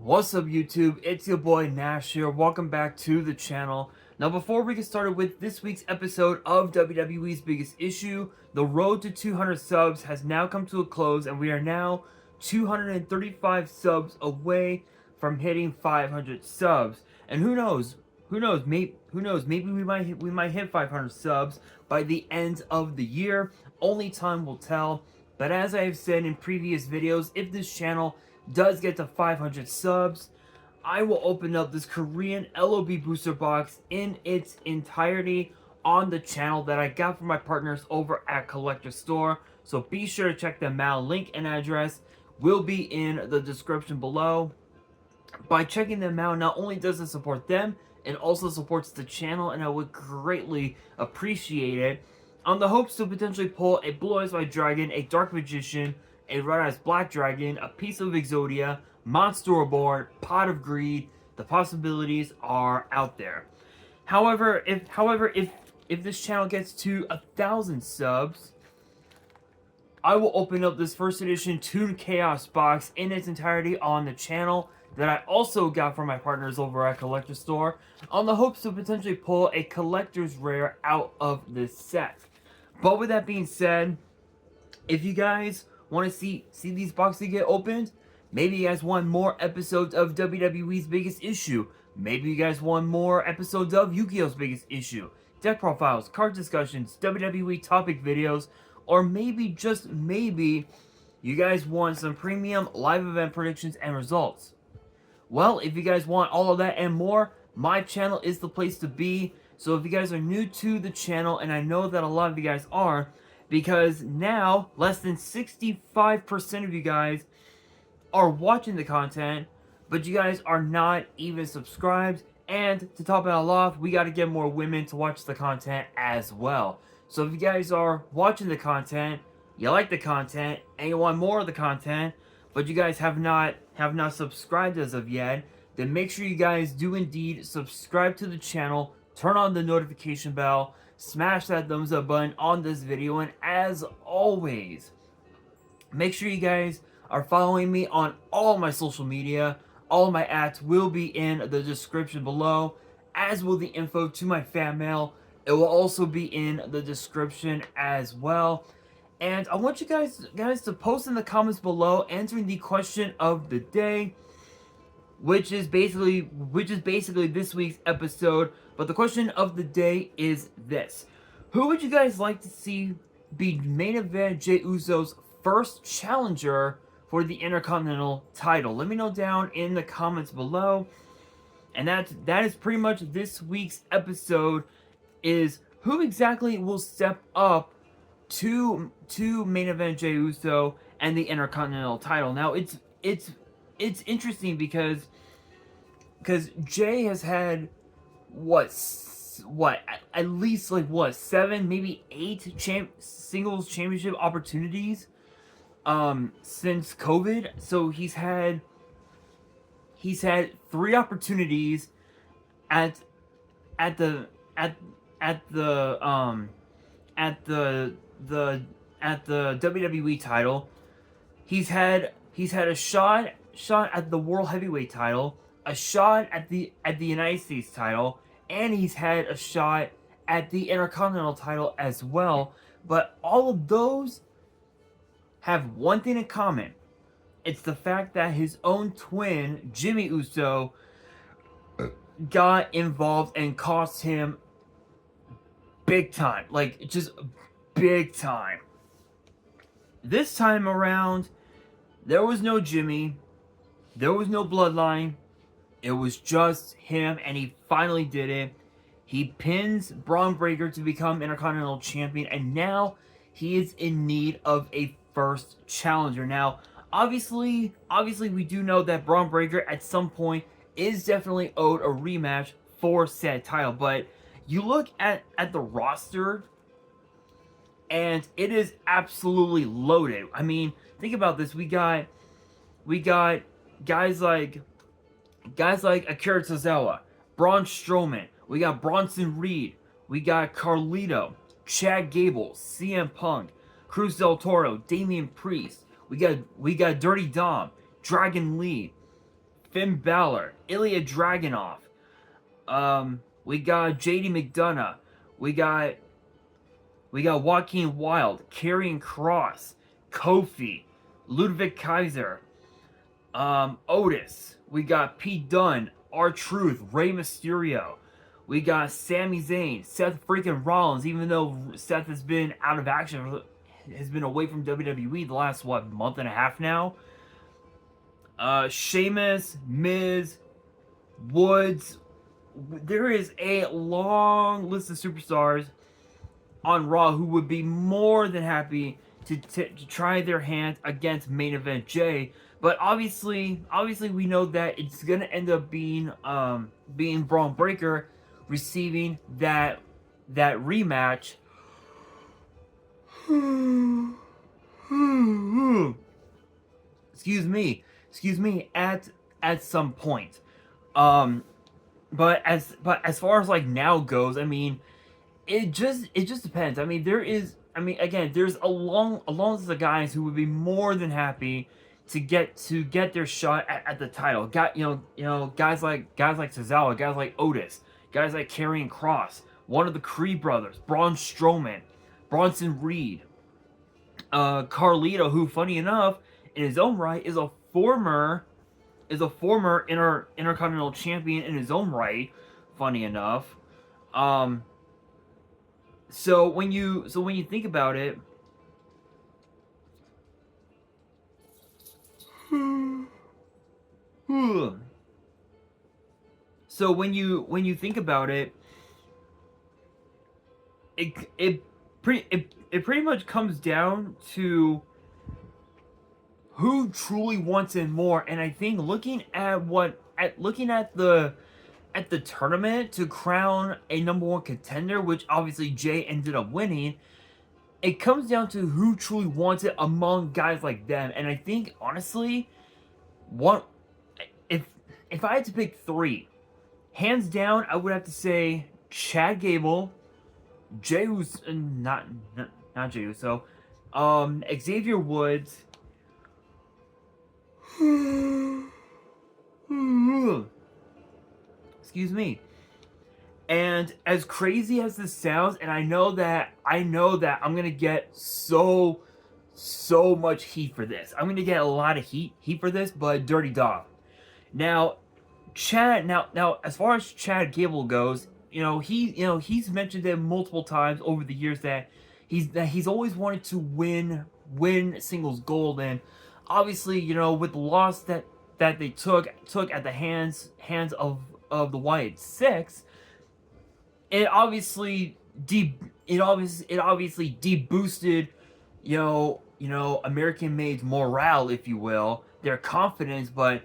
What's up YouTube, it's your boy Nash here, welcome back to the channel. Now before we get started with this week's episode of WWE's Biggest Issue, the road to 200 subs has now come to a close and we are now 235 subs away from hitting 500 subs. And maybe we might hit 500 subs by the end of the year. Only time will tell. But as I have said in previous videos, if this channel does get to 500 subs, I will open up this Korean LOB booster box in its entirety on the channel that I got from my partners over at Collector Store. So be sure to check them out. Link and address will be in the description below. By checking them out, not only does it support them, it also supports the channel, and I would greatly appreciate it. On the hopes to potentially pull a Blue Eyes White Dragon, a Dark Magician, a Red Eyes Black Dragon, a piece of Exodia, Monster Reborn, Pot of Greed. The possibilities are out there. However, if this channel gets to 1,000 subs, I will open up this first edition Toon Chaos box in its entirety on the channel that I also got from my partners over at Collector Store, on the hopes to potentially pull a collector's rare out of this set. But with that being said, if you guys want to see these boxes get opened, maybe you guys want more episodes of WWE's Biggest Issue, maybe you guys want more episodes of Yu-Gi-Oh's Biggest Issue, deck profiles, card discussions, WWE topic videos, or maybe, just maybe, you guys want some premium live event predictions and results. Well, if you guys want all of that and more, my channel is the place to be. So if you guys are new to the channel, and I know that a lot of you guys are, because now less than 65% of you guys are watching the content, but you guys are not even subscribed. And to top it all off, we got to get more women to watch the content as well. So if you guys are watching the content, you like the content, and you want more of the content, but you guys have not subscribed as of yet, then make sure you guys do indeed subscribe to the channel, turn on the notification bell, smash that thumbs up button on this video, and as always, make sure you guys are following me on all my social media. All of my ads will be in the description below, as will the info to my fan mail. It will also be in the description as well. And I want you guys to post in the comments below answering the question of the day, which is basically this week's episode. But the question of the day is this: who would you guys like to see be main event Jey Uso's first challenger for the Intercontinental title? Let me know down in the comments below. And that is pretty much this week's episode, is who exactly will step up to main event Jey Uso and the Intercontinental title. Now it's interesting because Jey has had at least 7, maybe 8 singles championship opportunities since COVID. So he's had 3 opportunities at the WWE title. He's had a shot at the World Heavyweight title, a shot at the United States title, and he's had a shot at the Intercontinental title as well. But all of those have one thing in common. It's the fact that his own twin, Jimmy Uso, got involved and cost him big time. Like, just big time. This time around, there was no Jimmy, there was no bloodline, it was just him, and he finally did it. He pins Braun Breaker to become Intercontinental Champion, and now he is in need of a first challenger. Now, obviously we do know that Braun Breaker at some point is definitely owed a rematch for said title, but you look at the roster, and it is absolutely loaded. I mean, think about this. We got guys like Akira Tozawa, Braun Strowman. We got Bronson Reed. We got Carlito, Chad Gable, CM Punk, Cruz del Toro, Damian Priest. We got Dirty Dom, Dragon Lee, Finn Balor, Ilya Dragunov. We got JD McDonough. We got Joaquin Wilde, Karrion Kross, Kofi, Ludwig Kaiser, Otis. We got Pete Dunne, R-Truth, Rey Mysterio. We got Sami Zayn, Seth freaking Rollins, even though Seth has been out of action, has been away from WWE the last, month and a half now. Sheamus, Miz, Woods. There is a long list of superstars on Raw who would be more than happy to try their hand against Main Event Jay. But obviously we know that it's gonna end up being Braun Breaker receiving that rematch. Excuse me. At some point. But as far as like now goes, I mean, it just depends. I mean, there's a long list of guys who would be more than happy to get their shot at the title. Guys like Tozawa, guys like Otis, guys like Karrion Kross, one of the Creed brothers, Braun Strowman, Bronson Reed, Carlito, who, funny enough, in his own right, is a former Intercontinental champion in his own right. Funny enough, so when you think about it, so when you think about it, it pretty much comes down to who truly wants it more. And I think looking at the tournament to crown a number one contender, which obviously Jay ended up winning, it comes down to who truly wants it among guys like them. And I think honestly, if I had to pick three, hands down, I would have to say Chad Gable, Jey Uso, not Jey Uso, Xavier Woods. Excuse me. And as crazy as this sounds, and I know that I'm gonna get so much heat for this. I'm gonna get a lot of heat for this, but Dirty Dog. Now, as far as Chad Gable goes, he's mentioned it multiple times over the years that he's always wanted to win singles gold, and obviously, with the loss that they took at the hands of the Wyatt Six, it obviously deboosted, American Made's morale, if you will, their confidence, but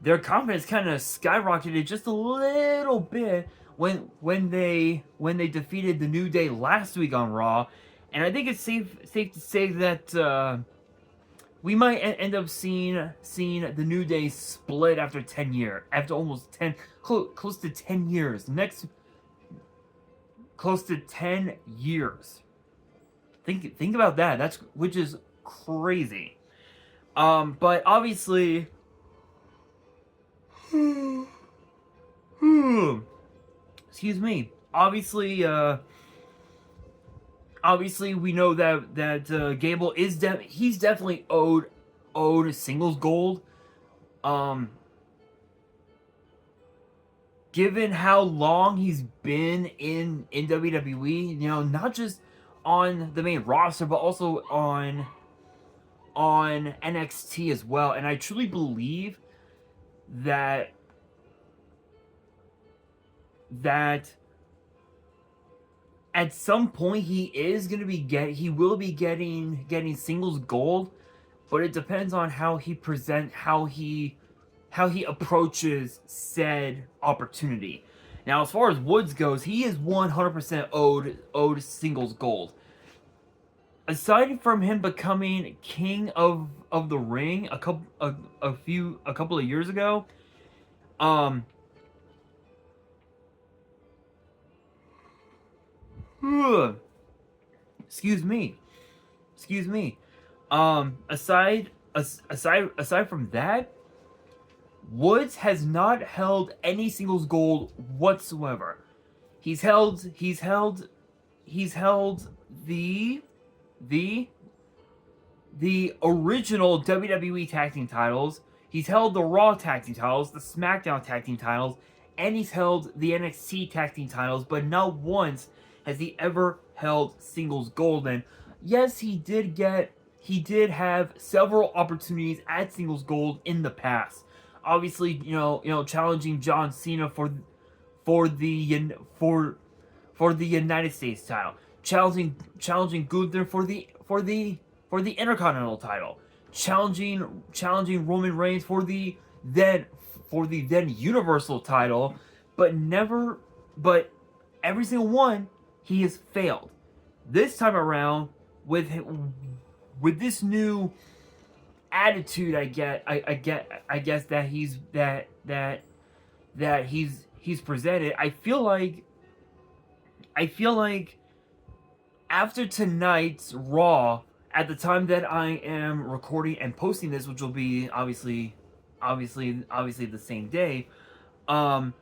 their confidence kind of skyrocketed just a little bit when they defeated the New Day last week on Raw. And I think it's safe to say that we might end up seeing the New Day split after almost 10, close to 10 years. Close to 10 years. Think about that. Which is crazy. But obviously, excuse me. Obviously, we know that Gable is he's definitely owed singles gold. Given how long he's been in WWE, not just on the main roster, but also on NXT as well. And I truly believe that at some point he will be getting singles gold, but it depends on how he approaches said opportunity. Now, as far as Woods goes, he is 100% owed singles gold. Aside from him becoming king of the ring a couple of years ago, excuse me. Aside from that, Woods has not held any singles gold whatsoever. He's held the the the original WWE tag team titles. He's held the Raw tag team titles, the SmackDown tag team titles, and he's held the NXT tag team titles, but not once has he ever held singles gold. And yes, he did have several opportunities at singles gold in the past. Obviously, challenging John Cena for the for the United States title, challenging Gunther for the Intercontinental title, challenging Roman Reigns for the then Universal title, but every single one he has failed. This time around, with this new attitude, I guess that he's presented. I feel like after tonight's Raw, at the time that I am recording and posting this, which will be obviously the same day, I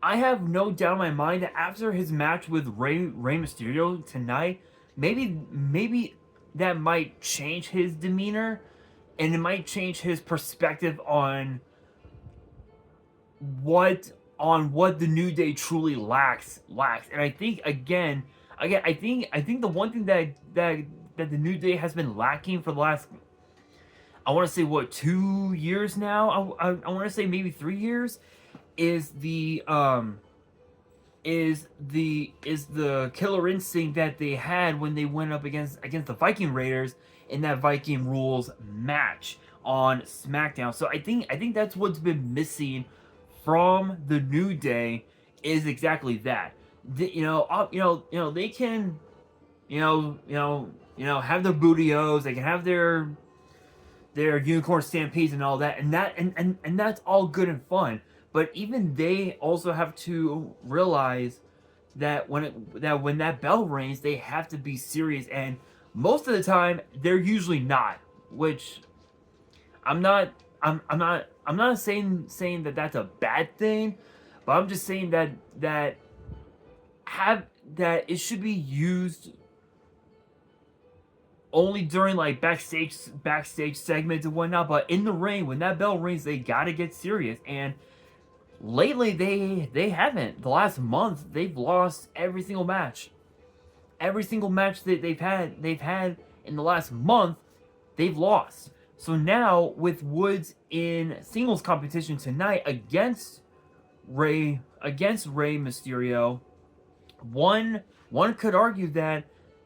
have no doubt in my mind that after his match with Rey Mysterio tonight, maybe that might change his demeanor, and it might change his perspective on what the New Day truly lacks. And I think again, I think the one thing that the New Day has been lacking for the last, I want to say, what, 2 years now? I want to say maybe 3 years, is the killer instinct that they had when they went up against the Viking Raiders in that Viking Rules match on SmackDown. So I think that's what's been missing from the New Day, is exactly that. They can have their bootios, they can have their unicorn stampedes and all that, and that's all good and fun. But even they also have to realize that when that bell rings, they have to be serious, and most of the time they're usually not. Which I'm not saying that that's a bad thing, but I'm just saying that it should be used only during like backstage segments and whatnot. But in the ring, when that bell rings, they gotta get serious. And lately, they haven't. The last month, they've lost every single match. Every single match that they've had in the last month, they've lost. So now, with Woods in singles competition tonight against Rey Mysterio, one could argue that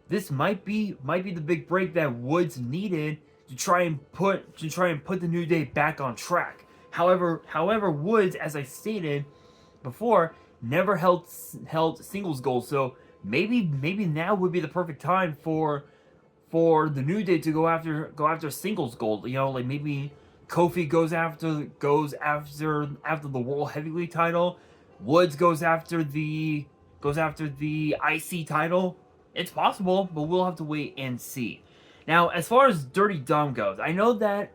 this might be the big break that Woods needed to try and put the New Day back on track. However, Woods, as I stated before, never held singles gold. So maybe now would be the perfect time for the New Day to go after singles gold. Like maybe Kofi goes after the World Heavyweight title. Woods goes after the IC title. It's possible, but we'll have to wait and see. Now, as far as Dirty Dom goes, I know that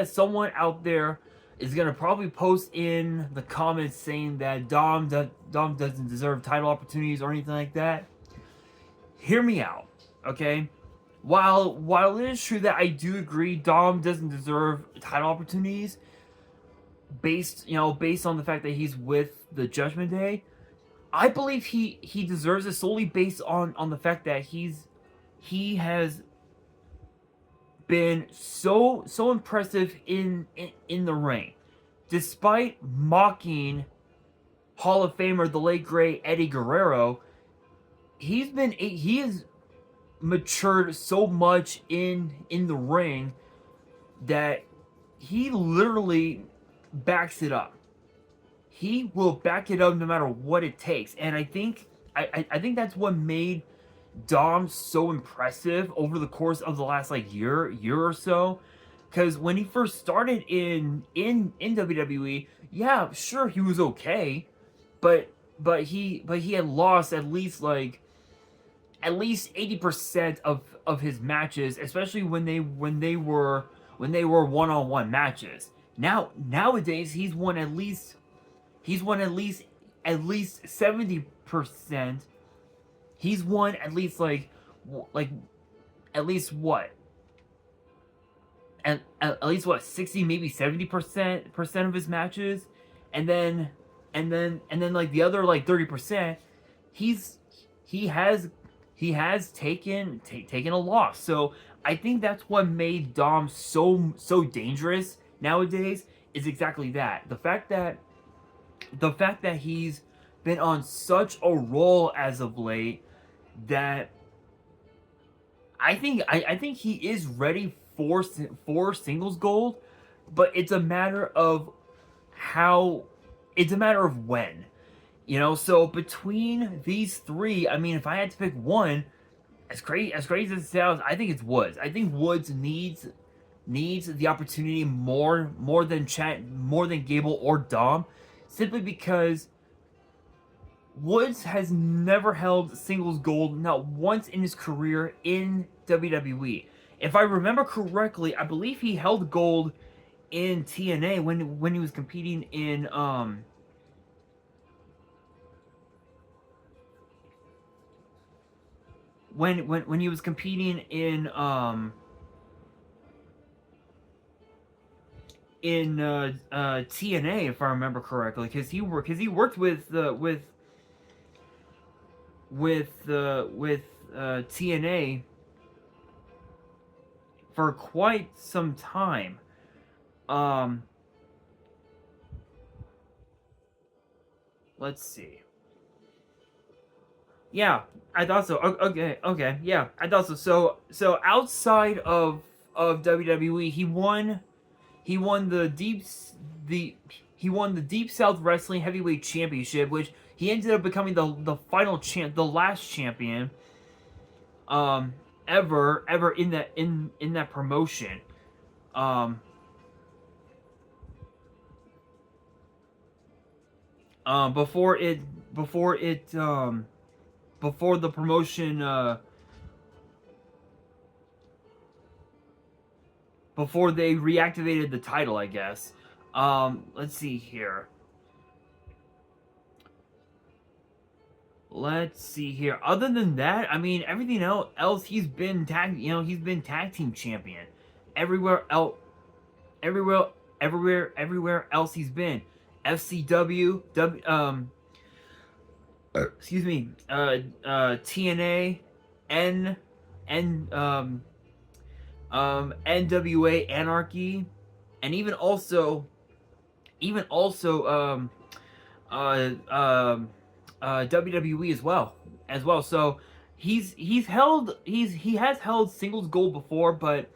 someone out there is gonna probably post in the comments saying that Dom doesn't deserve title opportunities or anything like that. Hear me out, okay? While it is true that I do agree Dom doesn't deserve title opportunities based on the fact that he's with the Judgment Day, I believe he deserves it solely based on the fact that he has been so impressive in the ring, despite mocking Hall of Famer the late great Eddie Guerrero. He has matured so much in the ring that he literally backs it up. He will back it up no matter what it takes, and I think that's what made Dom so impressive over the course of the last year or so. Because when he first started in WWE, yeah, sure, he was okay, but he had lost at least 80% of his matches, especially when they were one-on-one matches. Nowadays he's won at least 70%. He's won at least like at least what? At least what, 60, maybe 70% of his matches, and then like the other like 30%, he's he has taken a loss. So I think that's what made Dom so dangerous nowadays, is exactly that. The fact that he's been on such a roll as of late, that I think he is ready for singles gold, but it's a matter of how, it's a matter of when. So between these three, I mean, if I had to pick one, as crazy as it sounds, I think it's Woods. I think Woods needs the opportunity more than Gable or Dom, simply because Woods has never held singles gold, not once in his career in WWE. If I remember correctly, I believe he held gold in TNA when he was competing in when he was competing in TNA, if I remember correctly, because he worked with TNA for quite some time. Let's see. Yeah, I thought so. Okay, yeah, I thought so. So outside of WWE, he won the he won the Deep South Wrestling Heavyweight Championship, which he ended up becoming the last champion ever in that promotion. Um before the promotion, before they reactivated the title, I guess. Let's see here. Let's see here. Other than that, I mean, everything else he's been tag team champion. Everywhere else, everywhere else he's been. FCW, excuse me, TNA, N, N, NWA Anarchy, and even also WWE as well. So he has held singles gold before, but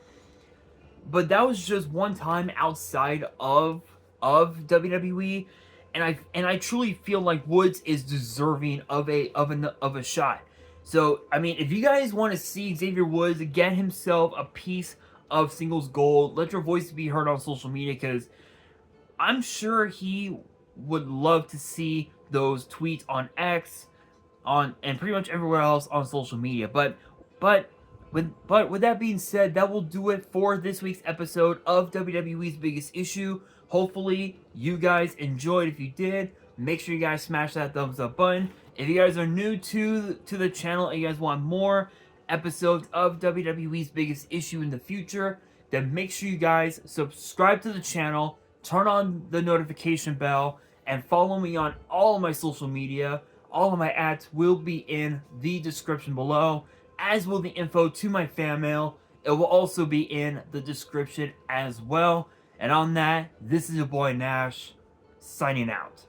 that was just one time outside of WWE, and I truly feel like Woods is deserving of a shot. So I mean, if you guys want to see Xavier Woods get himself a piece of singles gold, let your voice be heard on social media, because I'm sure he would love to see those tweets on X, and pretty much everywhere else on social media. But with that being said, that will do it for this week's episode of WWE's Biggest Issue. Hopefully you guys enjoyed. If you did, make sure you guys smash that thumbs up button. If you guys are new to the channel and you guys want more episodes of WWE's Biggest Issue in the future, then make sure you guys subscribe to the channel, turn on the notification bell, and follow me on all of my social media. All of my ads will be in the description below, as will the info to my fan mail. It will also be in the description as well. And on that, this is your boy Nash, signing out.